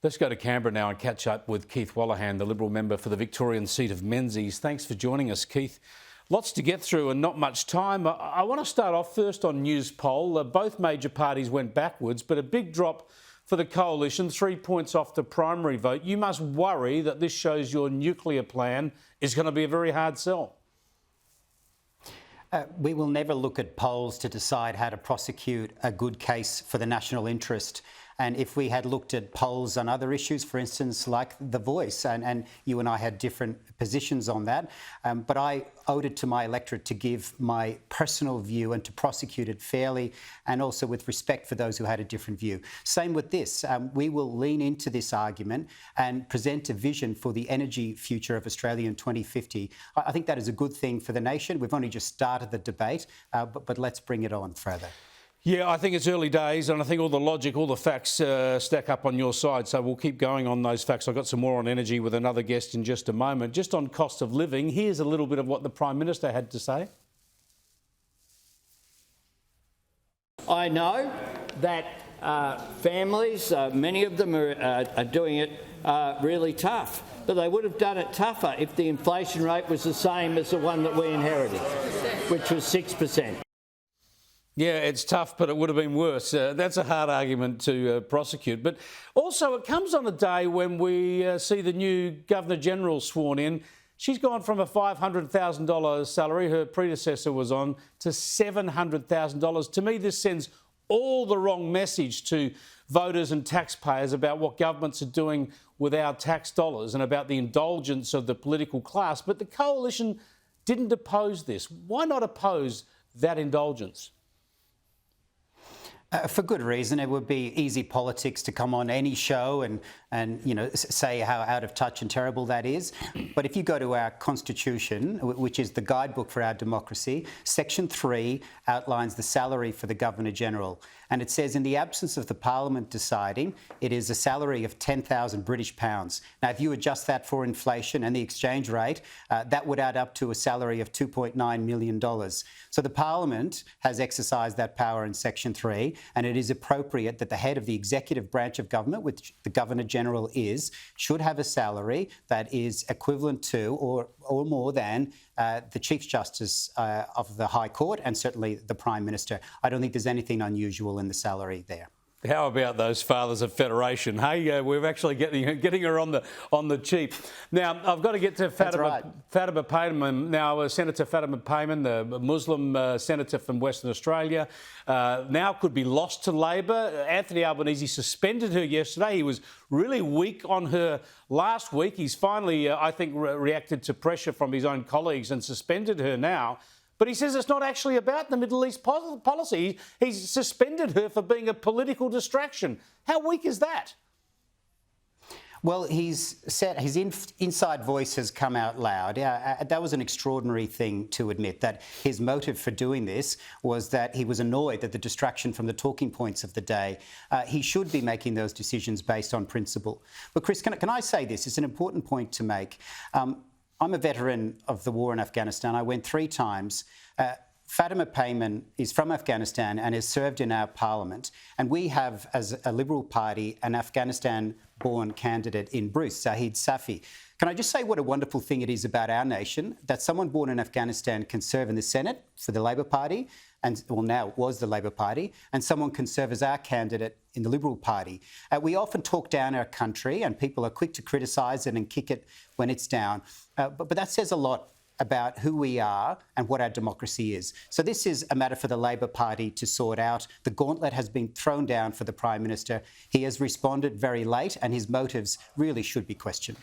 Let's go to Canberra now and catch up with Keith Wolahan, the Liberal member for the Victorian seat of Menzies. Thanks for joining us, Keith. Lots to get through and not much time. I want to start off first on News Poll. Both major parties went backwards, but a big drop for the coalition, 3 points off the primary vote. You must worry that this shows your nuclear plan is going to be a very hard sell. We will never look at polls to decide how to prosecute a good case for the national interest. And if we had looked at polls on other issues, for instance, like The Voice, and you and I had different positions on that, but I owed it to my electorate to give my personal view and to prosecute it fairly and also with respect for those who had a different view. Same with this. We will lean into this argument and present a vision for the energy future of Australia in 2050. I think that is a good thing for the nation. We've only just started the debate, but let's bring it on further. Yeah, I think it's early days and I think all the logic, all the facts stack up on your side. So we'll keep going on those facts. I've got some more on energy with another guest in just a moment. Just on cost of living, here's a little bit of what the Prime Minister had to say. I know that families, many of them are doing it really tough, but they would have done it tougher if the inflation rate was the same as the one that we inherited, which was 6%. Yeah, it's tough, but it would have been worse. That's a hard argument to prosecute. But also it comes on a day when we see the new Governor-General sworn in. She's gone from a $500,000 salary her predecessor was on to $700,000. To me, this sends all the wrong message to voters and taxpayers about what governments are doing with our tax dollars and about the indulgence of the political class. But the coalition didn't oppose this. Why not oppose that indulgence? For good reason. It would be easy politics to come on any show and say how out of touch and terrible that is. But if you go to our constitution, which is the guidebook for our democracy, Section 3 outlines the salary for the Governor-General. And it says in the absence of the Parliament deciding, it is a salary of 10,000 British pounds. Now, if you adjust that for inflation and the exchange rate, that would add up to a salary of $2.9 million. So the Parliament has exercised that power in Section 3, and it is appropriate that the head of the executive branch of government, which the Governor-General is, should have a salary that is equivalent to or more than the Chief Justice of the High Court and certainly the Prime Minister. I don't think there's anything unusual in the salary there. How about those fathers of federation? Hey, we're actually getting her on the cheap. Now, I've got to get to Fatima Payman. Now, Senator Fatima Payman, the Muslim senator from Western Australia, now could be lost to Labor. Anthony Albanese suspended her yesterday. He was really weak on her last week. He's finally, I think, reacted to pressure from his own colleagues and suspended her now. But he says it's not actually about the Middle East policy. He's suspended her for being a political distraction. How weak is that? Well, his inside voice has come out loud. That was an extraordinary thing to admit, that his motive for doing this was that he was annoyed at the distraction from the talking points of the day. He should be making those decisions based on principle. But Chris, can I say this? It's an important point to make. I'm a veteran of the war in Afghanistan. I went 3 times. Fatima Payman is from Afghanistan and has served in our parliament. And we have, as a Liberal Party, an Afghanistan-born candidate in Bruce, Zahid Safi. Can I just say what a wonderful thing it is about our nation that someone born in Afghanistan can serve in the Senate for the Labor Party, and well, now it was the Labor Party, and someone can serve as our candidate in the Liberal Party. We often talk down our country and people are quick to criticise it and kick it when it's down. But that says a lot about who we are and what our democracy is. So this is a matter for the Labor Party to sort out. The gauntlet has been thrown down for the Prime Minister. He has responded very late and his motives really should be questioned.